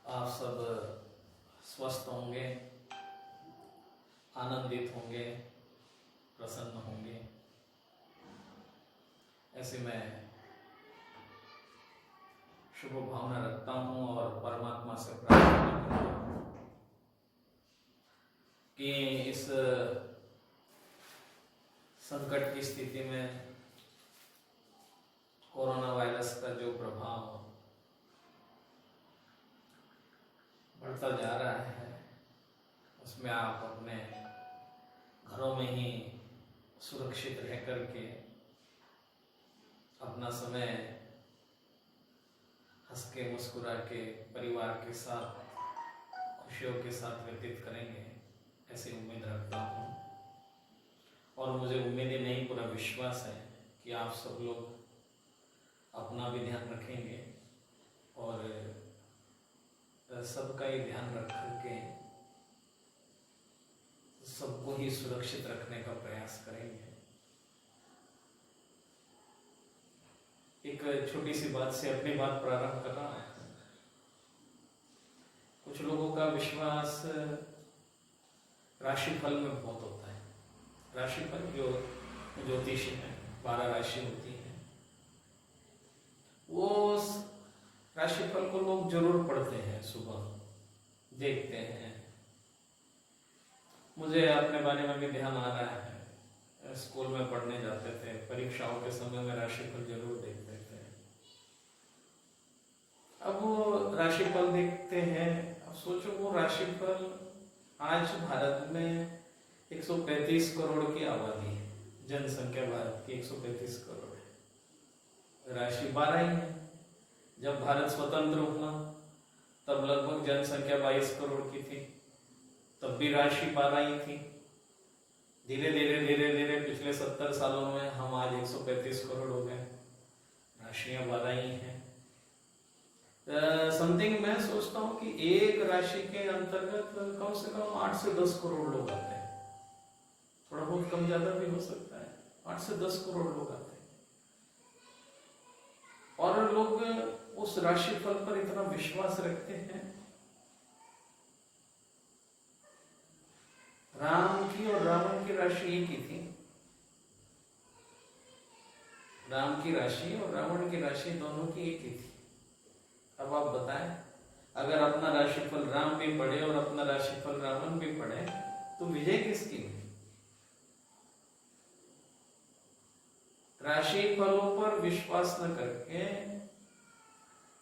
आप सब स्वस्थ होंगे, आनंदित होंगे, प्रसन्न होंगे, ऐसे मैं शुभ भावना रखता हूँ और परमात्मा से प्रार्थना करता हूँ कि इस संकट की स्थिति में कोरोना वायरस का जो प्रभाव बढ़ता जा रहा है उसमें आप अपने घरों में ही सुरक्षित रह करके अपना समय हंस के मुस्कुरा के परिवार के साथ खुशियों के साथ व्यतीत करेंगे, ऐसी उम्मीद रखता हूँ। और मुझे उम्मीद ही नहीं, पूरा विश्वास है कि आप सब लोग अपना भी ध्यान रखेंगे और सबका ही ध्यान रख करके सबको ही सुरक्षित रखने का प्रयास करेंगे। एक छोटी सी बात से अपनी बात प्रारंभ कर रहा है। कुछ लोगों का विश्वास राशिफल में बहुत होता है। राशिफल जो ज्योतिष है, 12 राशि होती है, वो राशिफल को लोग जरूर पढ़ते हैं, सुबह देखते हैं। मुझे अपने बारे में भी ध्यान आ रहा है, स्कूल में पढ़ने जाते थे, परीक्षाओं के समय में राशिफल जरूर देखते थे। अब वो राशिफल देखते हैं, अब सोचो वो राशिफल, आज भारत में 135 करोड़ की आबादी है, जनसंख्या भारत की 135 करोड़ है, राशि 12 ही है। जब भारत स्वतंत्र हुआ तब लगभग जनसंख्या 22 करोड़ की थी, तब भी राशि 12 ही थी। धीरे धीरे पिछले 70 सालों में हम आज 135 करोड़ हो गए, राशियां 12 ही हैं। समथिंग मैं सोचता हूँ कि एक राशि के अंतर्गत कम से कम 8 से 10 करोड़ लोग आते हैं, थोड़ा बहुत कम ज्यादा भी हो सकता है, 8 से 10 करोड़ लोग आते हैं। और लोग उस राशिफल पर इतना विश्वास रखते हैं। राम की और रावण की राशि एक ही थी, राम की राशि और रावण की राशि दोनों की एक ही थी। अब आप बताएं, अगर अपना राशिफल राम भी पढ़े और अपना राशिफल रावण भी पढ़े तो विजय किसकी है? राशिफलों पर विश्वास न करके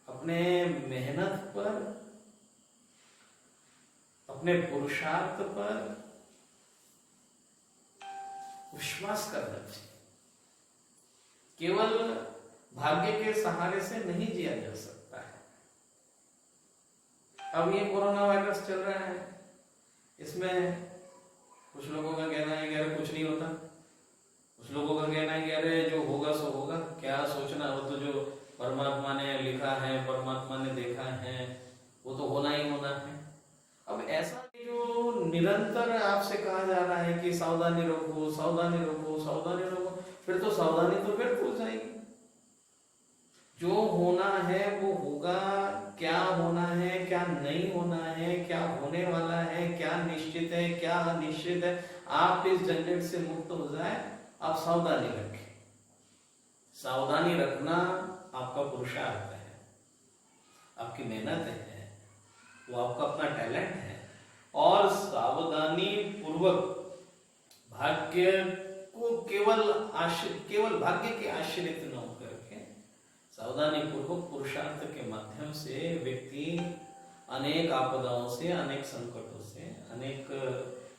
अपने मेहनत पर, अपने पुरुषार्थ पर विश्वास करना चाहिए। केवल भाग्य के सहारे से नहीं जिया जा सकता है। अब ये कोरोना वायरस चल रहा है, इसमें कुछ लोगों का कहना है कि अरे कुछ नहीं होता, कुछ लोगों का कहना है कि अरे जो होगा सो होगा, क्या सोचना, वो तो जो परमात्मा ने लिखा है, परमात्मा ने देखा है, वो तो होना ही होना है। अब ऐसा जो निरंतर आपसे कहा जा रहा है कि सावधानी रखो, सावधानी रखो, सावधानी रखो, फिर तो सावधानी तो व्यर्थ हो जाएगी। जो होना है वो होगा, क्या होना है, क्या नहीं होना है, क्या होने वाला है, क्या निश्चित है, क्या अनिश्चित है, आप इस झंझट से मुक्त हो जाए, आप सावधानी रखें। सावधानी रखना आपका पुरुषार्थ है, आपकी मेहनत है, वो आपका अपना टैलेंट है। और सावधानी पूर्वक भाग्य को केवल भाग्य के आश्रित न होकर के सावधानी पूर्वक पुरुषार्थ के माध्यम से व्यक्ति अनेक आपदाओं से, अनेक संकटों से, अनेक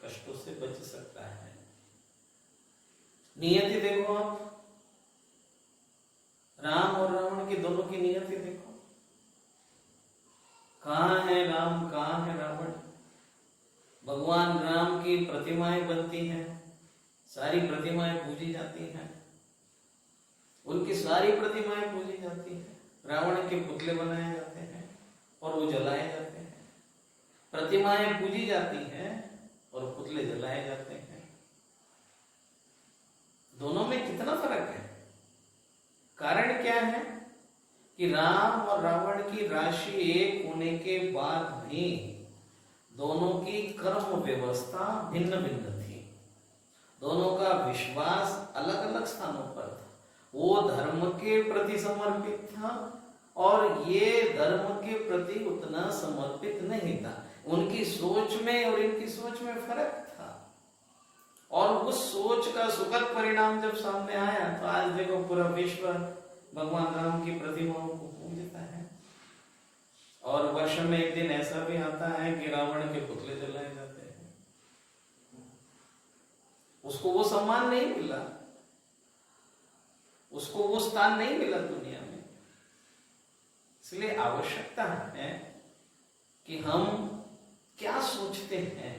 कष्टों से बच सकता है। नियति देखो आप, राम और रावण की दोनों की नियति देखो, कहाँ है राम, कहाँ है रावण। भगवान राम की प्रतिमाएं बनती हैं, सारी प्रतिमाएं पूजी जाती हैं, उनकी सारी प्रतिमाएं पूजी जाती हैं। रावण के पुतले बनाए जाते हैं और वो जलाए जाते हैं। प्रतिमाएं पूजी जाती हैं और पुतले जलाए जाते हैं। दोनों में कितना फर्क है? कारण क्या है? कि राम और रावण की राशि एक होने के बाद भी दोनों की कर्म व्यवस्था भिन्न भिन्न थी, दोनों का विश्वास अलग अलग स्थानों पर था। वो धर्म के प्रति समर्पित था और ये धर्म के प्रति उतना समर्पित नहीं था। उनकी सोच में और इनकी सोच में फर्क था, और उस सोच का सुखद परिणाम जब सामने आया तो आज देखो पूरा विश्व भगवान राम की प्रतिमाओं को पूजता है। और वर्ष में एक दिन ऐसा भी आता है कि रावण के पुतले जलाए जाते हैं। उसको वो सम्मान नहीं मिला, उसको वो स्थान नहीं मिला दुनिया में। इसलिए आवश्यकता है कि हम क्या सोचते हैं,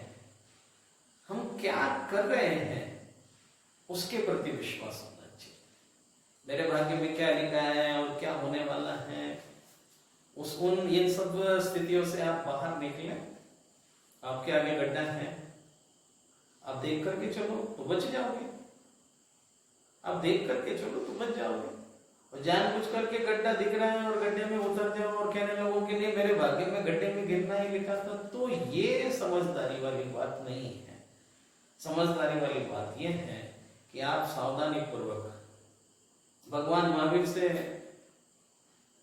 हम क्या कर रहे हैं, उसके प्रति विश्वास होना चाहिए। मेरे भाग्य में क्या लिखा है और क्या होने वाला है, इन सब स्थितियों से आप बाहर निकले। आपके आगे गड्ढा है, आप देख करके चलो तो बच जाओगे, आप देख करके चलो तो बच जाओगे। और जानबूझ करके गड्ढा दिख रहा है और गड्ढे में उतर जाओ और कहने लगो कि नहीं मेरे भाग्य में गड्ढे में गिरना ही लिखा था, तो ये समझदारी वाली बात नहीं है। समझदारी वाली बात यह है कि आप सावधानी पूर्वक, भगवान महावीर से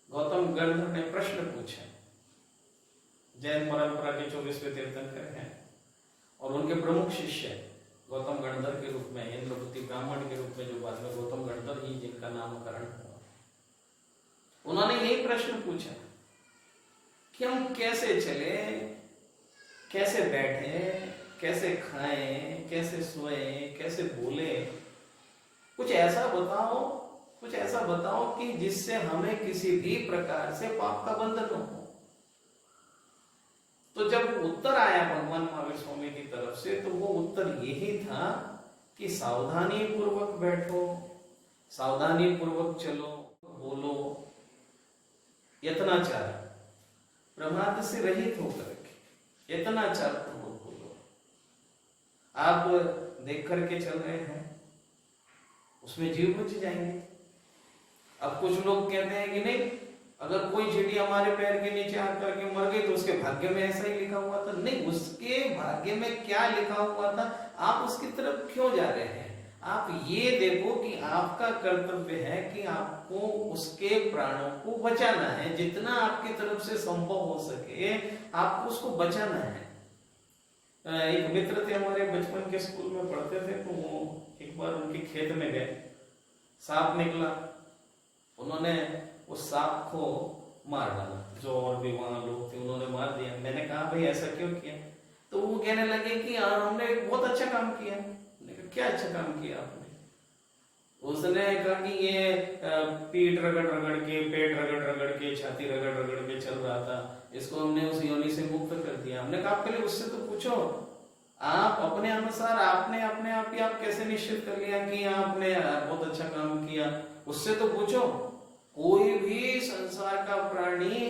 गौतम गणधर ने प्रश्न पूछा। जैन परंपरा के 24वें तीर्थंकर हैं और उनके प्रमुख शिष्य गौतम गणधर के रूप में, इंद्रभूति ब्राह्मण के रूप में, जो बाद में गौतम गणधर ही जिनका नामकरण हुआ, उन्होंने यही प्रश्न पूछा कि हम कैसे चले, कैसे बैठे, कैसे खाएं, कैसे सोए, कैसे बोले, कुछ ऐसा बताओ, कुछ ऐसा बताओ कि जिससे हमें किसी भी प्रकार से पाप का बंधन न हो। तो जब उत्तर आया भगवान महावीर स्वामी की तरफ से, तो वो उत्तर यही था कि सावधानी पूर्वक बैठो, सावधानी पूर्वक चलो, बोलो, यत्नाचार, प्रमाद से रहित होकर के यत्नाचार पूर्वक बोलो। आप देख करके चल रहे हैं, उसमें जीव बच जाएंगे। अब कुछ लोग कहते हैं कि नहीं, अगर कोई चींटी हमारे पैर के नीचे आकर के मर गई तो उसके भाग्य में ऐसा ही लिखा हुआ था। नहीं, उसके भाग्य में क्या लिखा हुआ था, आप उसकी तरफ क्यों जा रहे हैं? आप ये देखो कि आपका कर्तव्य है कि आपको उसके प्राणों को बचाना है, जितना आपकी तरफ से संभव हो सके आपको उसको बचाना है। एक मित्र थे हमारे, बचपन के स्कूल में पढ़ते थे, तो वो एक बार उनके खेत में गए, सांप निकला, उन्होंने उस सांप को मार डाला। जो और भी वहां लोग थे उन्होंने मार दिया। मैंने कहा भाई ऐसा क्यों किया? तो वो कहने लगे कि हमने बहुत अच्छा काम किया। मैंने कहा क्या अच्छा काम किया आपने? उसने कहा कि ये पीठ रगड़ रगड़ के, पेट रगड़ रगड़ के, छाती रगड़ रगड़ के चल रहा था, इसको हमने उस योनि से मुक्त कर दिया। हमने कहा पहले उससे तो पूछो, आप अपने अनुसार आपने अपने आप ही आप कैसे निश्चित कर लिया कि आपने बहुत अच्छा काम किया? उससे तो पूछो। कोई भी संसार का प्राणी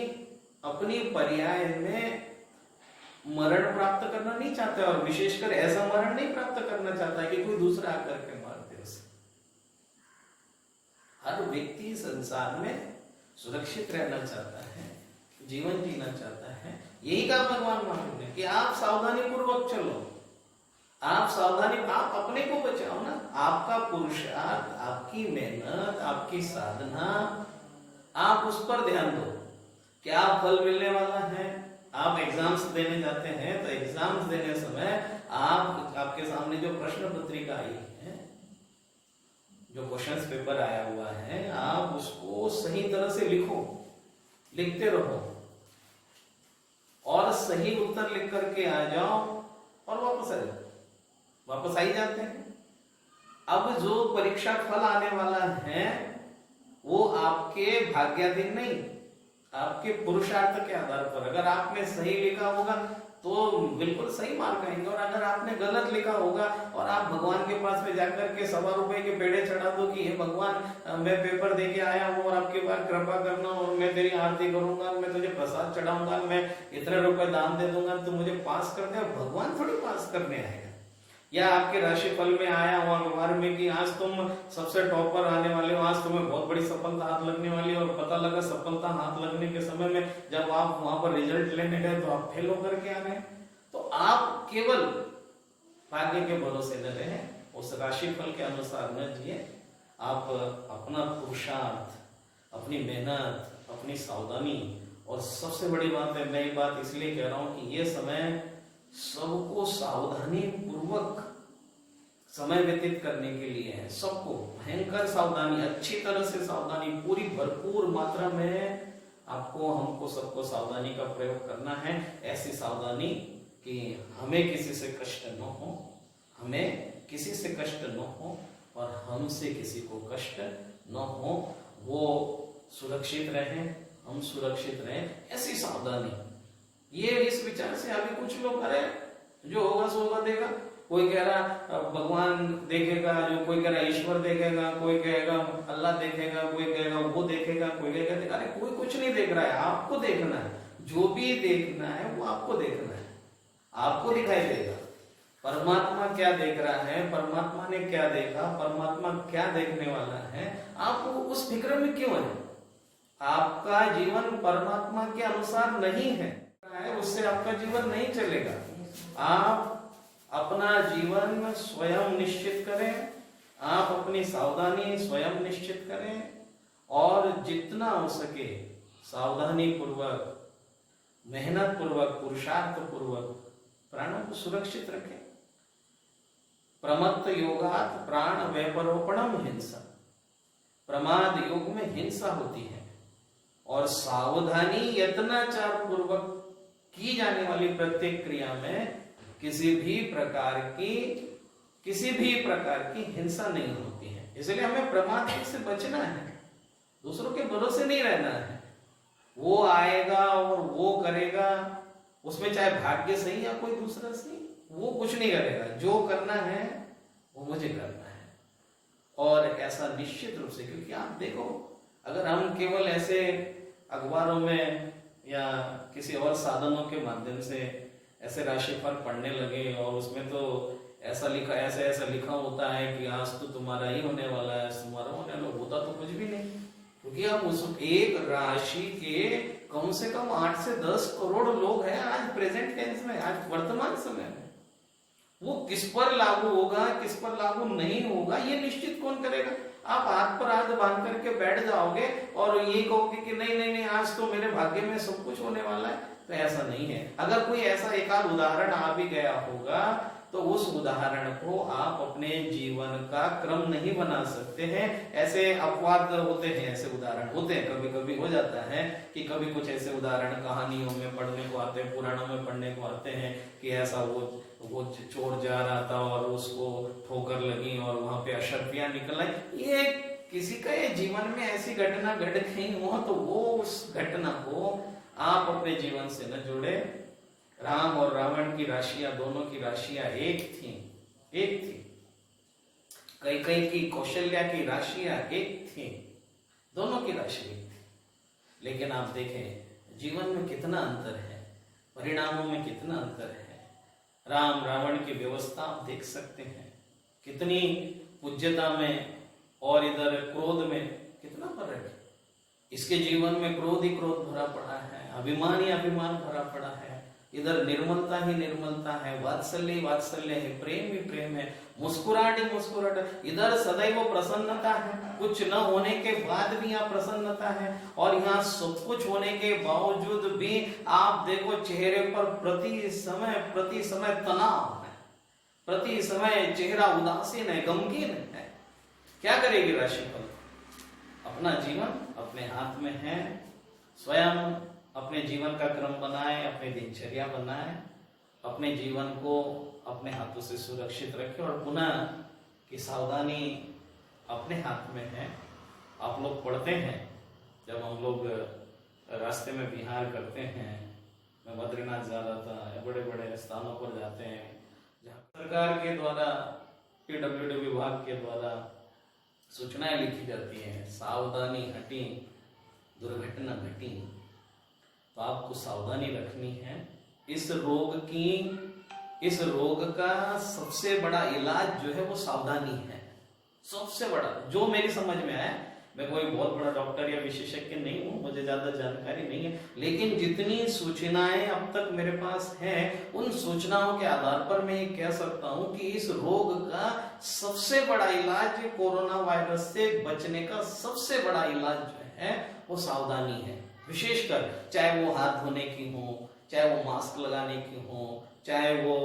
अपनी पर्याय में मरण प्राप्त करना नहीं चाहता, और विशेषकर ऐसा मरण नहीं प्राप्त करना चाहता है कि कोई दूसरा आकर के मार दे उसे। हर व्यक्ति संसार में सुरक्षित रहना चाहता है, जीवन जीना चाहता है। यही कहा भगवान महावीर ने कि आप सावधानी पूर्वक चलो, आप सावधानी, आप अपने को बचाओ ना। आपका पुरुषार्थ, आपकी मेहनत, आपकी साधना, आप उस पर ध्यान दो। क्या फल मिलने वाला है? आप एग्जाम्स देने जाते हैं तो एग्जाम्स देने समय आपके सामने जो प्रश्न पत्रिका आई है, जो क्वेश्चंस पेपर आया हुआ है, आप उसको सही तरह से लिखो, लिखते रहो और सही उत्तर लिख करके आ जाओ और वापस आ जाओ। वापस आ ही जाते हैं। अब जो परीक्षा फल आने वाला है वो आपके भाग्याधीन नहीं, आपके पुरुषार्थ के आधार पर। अगर आपने सही लिखा होगा तो बिल्कुल सही मार्क आएंगे, और अगर आपने गलत लिखा होगा और आप भगवान के पास में जाकर के 1.25 रुपए के पेड़े चढ़ा दो कि हे भगवान मैं पेपर दे के आया हूँ और आपके पास कृपा करना, और मैं तेरी आरती करूंगा, मैं तुझे प्रसाद चढ़ाऊंगा, मैं इतने रुपए दान दे दूंगा तो मुझे पास कर दे। भगवान थोड़ी पास करने आएगा। या आपके राशि फल में आया हुआ अखबार में कि आज तुम सबसे टॉपर आने वाले हो, आज तुम्हें बहुत बड़ी सफलता हाथ लगने वाली है, और पता लगा सफलता हाथ लगने के समय में जब आप वहां पर रिजल्ट लेने गए तो आप फेल होकर के आ गए। तो आप केवल भाग्य के भरोसे न रहे, उस राशि फल के अनुसार न जिए, आप अपना पुरुषार्थ, अपनी मेहनत, अपनी सावधानी, और सबसे बड़ी बात है, मैं ये बात इसलिए कह रहा हूं कि ये समय सबको सावधानी पूर्वक समय व्यतीत करने के लिए है। सबको भयंकर सावधानी, अच्छी तरह से सावधानी, पूरी भरपूर मात्रा में आपको, हमको, सबको सावधानी का प्रयोग करना है। ऐसी सावधानी कि हमें किसी से कष्ट न हो, हमें किसी से कष्ट न हो, और हमसे किसी को कष्ट न हो, वो सुरक्षित रहें, हम सुरक्षित रहें, ऐसी सावधानी। ये इस विचार से अभी कुछ लोग, अरे जो होगा सो होगा देगा, कोई कह रहा भगवान देखेगा, जो कोई कह रहा ईश्वर देखेगा, कोई कहेगा अल्लाह देखेगा, कोई कहेगा वो देखेगा, कोई कहेगा, अरे कोई कुछ नहीं देख रहा है, आपको देखना है। जो भी देखना है वो आपको देखना है, आपको दिखाई देगा। परमात्मा क्या देख रहा है, परमात्मा ने क्या देखा, परमात्मा क्या देखने वाला है, आप उस फिक्र में क्यों है? आपका जीवन परमात्मा के अनुसार नहीं है, उससे आपका जीवन नहीं चलेगा। आप अपना जीवन स्वयं निश्चित करें, आप अपनी सावधानी स्वयं निश्चित करें, और जितना हो सके सावधानी पूर्वक, मेहनत पूर्वक, पुरुषार्थ पूर्वक प्राणों को सुरक्षित रखें। प्रमत्त योगात प्राण वैपरोपणम हिंसा, प्रमाद योग में हिंसा होती है, और सावधानी यत्नाचार पूर्वक की जाने वाली प्रत्येक क्रिया में किसी भी प्रकार की हिंसा नहीं होती है। इसलिए हमें प्रमाद से बचना है, दूसरों के भरोसे नहीं रहना है। वो आएगा और वो करेगा, उसमें चाहे भाग्य सही या कोई दूसरा सही, वो कुछ नहीं करेगा। जो करना है वो मुझे करना है, और ऐसा निश्चित रूप से। क्योंकि आप देखो, अगर हम केवल ऐसे अखबारों में या किसी और साधनों के माध्यम से ऐसे राशिफल पढ़ने लगे, और उसमें तो ऐसा लिखा, ऐसा लिखा होता है कि आज तो तुम्हारा ही होने वाला है, तुम्हारा होने वाला, होता तो कुछ भी नहीं। क्योंकि आप उस एक राशि के कम से कम 8 से 10 करोड़ लोग हैं आज प्रेजेंट टेंस में, आज वर्तमान समय में। वो किस पर लागू होगा, किस पर लागू नहीं होगा, ये निश्चित कौन करेगा? आप हाथ पर हाथ बांध करके बैठ जाओगे और ये कहोगे कि नहीं नहीं नहीं, आज तो मेरे भाग्य में सब कुछ होने वाला है, तो ऐसा नहीं है। अगर कोई ऐसा एक आध उदाहरण आ भी गया होगा, तो उस उदाहरण को आप अपने जीवन का क्रम नहीं बना सकते हैं। ऐसे अपवाद होते हैं, ऐसे उदाहरण होते हैं, कभी कभी हो जाता है कि कभी कुछ ऐसे उदाहरण कहानियों में पढ़ने को आते हैं, पुराणों में पढ़ने को आते हैं कि ऐसा वो चोर जा रहा था और उसको ठोकर लगी और वहां पे अशर्फियां निकल आई। ये किसी का ये जीवन में ऐसी घटना घट गई हो, तो वो उस घटना को आप अपने जीवन से न जोड़े। राम और रावण की राशियां, दोनों की राशियां एक थी। कई की, कौशल्या की राशियां एक थी, दोनों की राशि एक थी। लेकिन आप देखें जीवन में कितना अंतर है, परिणामों में कितना अंतर है। राम रावण की व्यवस्था आप देख सकते हैं, कितनी पूज्यता में, और इधर क्रोध में कितना फर्क है। इसके जीवन में क्रोध ही क्रोध भरा पड़ा है, अभिमान ही अभिमान भरा पड़ा है, इधर निर्मलता ही निर्मलता है, वात्सल्य ही वात्सल्य है, प्रेम ही प्रेम है, मुस्कुराहट ही मुस्कुराहट। इधर सदैव प्रसन्नता है, कुछ न होने के बाद भी यहाँ प्रसन्नता है, और यहाँ सब कुछ होने के बावजूद भी आप देखो चेहरे पर प्रति समय तनाव है, प्रति समय चेहरा उदासीन है, गमगीन है। क्या करेगी राशिफल? अपना जीवन अपने हाथ में है, स्वयं अपने जीवन का क्रम बनाए, अपनी दिनचर्या बनाए, अपने जीवन को अपने हाथों से सुरक्षित रखे, और पुनः की सावधानी अपने हाथ में है। आप लोग पढ़ते हैं, जब हम लोग रास्ते में विहार करते हैं, मैं बद्रीनाथ जा रहा था, बड़े बड़े स्थानों पर जाते हैं जहाँ सरकार के द्वारा, पीडब्ल्यूडी विभाग के द्वारा सूचनाएं लिखी जाती हैं, सावधानी हटी दुर्घटना घटी। तो आपको सावधानी रखनी है। इस रोग की इस रोग का सबसे बड़ा इलाज जो है वो सावधानी है। सबसे बड़ा, जो मेरी समझ में आया, मैं कोई बहुत बड़ा डॉक्टर या विशेषज्ञ नहीं हूं, मुझे ज्यादा जानकारी नहीं है, लेकिन जितनी सूचनाएं अब तक मेरे पास हैं, उन सूचनाओं के आधार पर मैं ये कह सकता हूं कि इस रोग का सबसे बड़ा इलाज, कोरोना वायरस से बचने का सबसे बड़ा इलाज जो है वो सावधानी है। विशेषकर चाहे वो हाथ धोने की हो, चाहे वो मास्क लगाने की हो, चाहे वो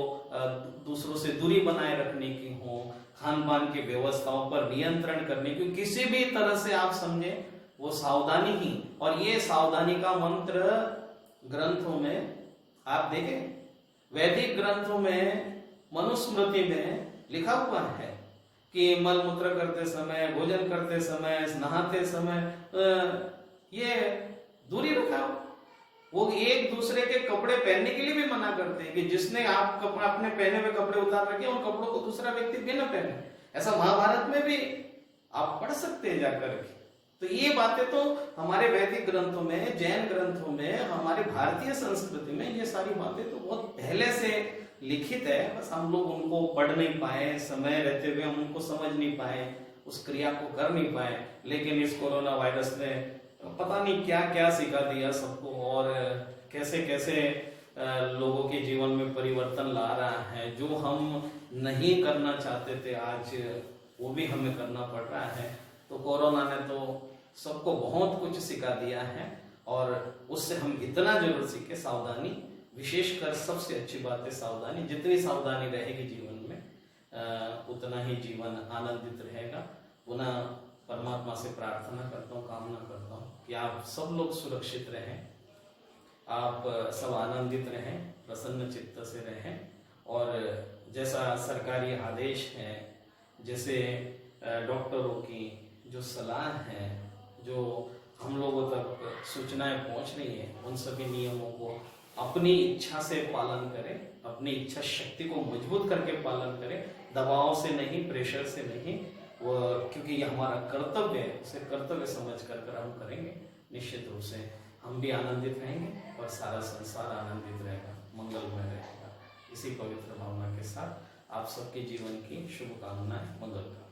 दूसरों से दूरी बनाए रखने की हो, खान पान की व्यवस्थाओं पर नियंत्रण करने की, किसी भी तरह से आप समझे वो सावधानी ही। और ये सावधानी का मंत्र ग्रंथों में आप देखें, वैदिक ग्रंथों में, मनुस्मृति में लिखा हुआ है कि मल मूत्र करते समय, भोजन करते समय, नहाते समय ये दूरी रखा। वो एक दूसरे के कपड़े पहनने के लिए भी मना करते हैं कि जिसने आप अपने पहने हुए कपड़े उतार रखे उन कपड़ों को दूसरा व्यक्ति भी न पहने। ऐसा महाभारत में भी आप पढ़ सकते हैं जाकर के। तो ये बातें तो हमारे वैदिक ग्रंथों में, जैन ग्रंथों में, हमारे भारतीय संस्कृति में ये सारी बातें तो बहुत पहले से लिखित है, बस हम लोग उनको पढ़ नहीं पाए, समय रहते हुए हम उनको समझ नहीं पाए, उस क्रिया को कर नहीं पाए। लेकिन इस कोरोना वायरस ने पता नहीं क्या क्या सिखा दिया सबको, और कैसे कैसे लोगों के जीवन में परिवर्तन ला रहा है। जो हम नहीं करना चाहते थे आज वो भी हमें करना पड़ रहा है। तो कोरोना ने तो सबको बहुत कुछ सिखा दिया है, और उससे हम इतना जरूर सीखे सावधानी। विशेषकर सबसे अच्छी बात है सावधानी। जितनी सावधानी रहेगी जीवन में उतना ही जीवन आनंदित रहेगा। पुनः परमात्मा से प्रार्थना करता हूँ, कामना करता हूँ कि आप सब लोग सुरक्षित रहें, आप सब आनंदित रहें, प्रसन्न चित्त से रहें। और जैसा सरकारी आदेश है, जैसे डॉक्टरों की जो सलाह है, जो हम लोगों तक सूचनाएं पहुंच रही हैं, उन सभी नियमों को अपनी इच्छा से पालन करें, अपनी इच्छा शक्ति को मजबूत करके पालन करें, दबाव से नहीं, प्रेशर से नहीं। वो क्योंकि ये हमारा कर्तव्य है, उसे कर्तव्य समझ कर हम करेंगे, निश्चित रूप से हम भी आनंदित रहेंगे और सारा संसार आनंदित रहेगा, मंगलमय रहेगा। इसी पवित्र भावना के साथ आप सबके जीवन की शुभकामनाएं, मंगल कामनाएं।